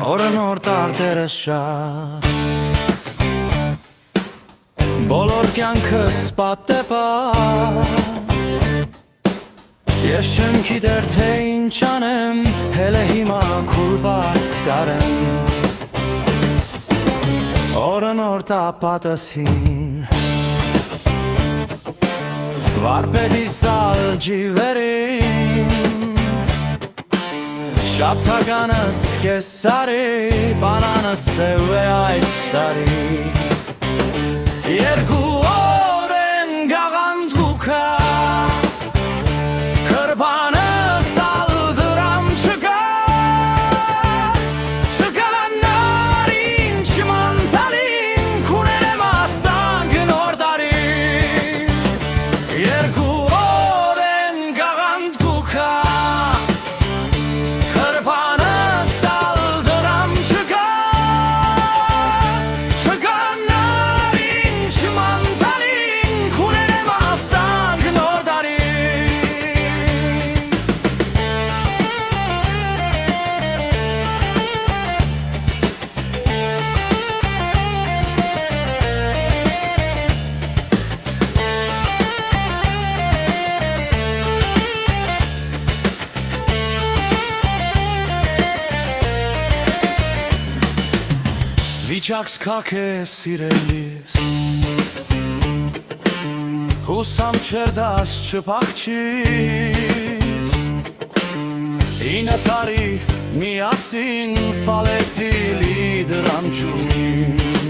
Օրը նոր տարդերս շատ Բոլոր կյանքս պատեպատ Ես չեմ գիտեր թե ինչ անեմ Հելը հիմա քուլպաս կարեմ Օրը նոր տապատասին Վարպետի սալ ջիվերին Շապթականս կեսարի Բանանս սև է այս տարի Երկու օր են գաղանդուկա Կրբանս ալ դրամ չկա Չկա նարին չմանտալին Կունել եմ ասան գնոր տարի Երկու օր են գաղանդուկա Վիճակս կակ է սիրելիս Հուսամ չերդաս չպաղչիս Ինը տարի միասին ֆալեթի լի դրամ չունի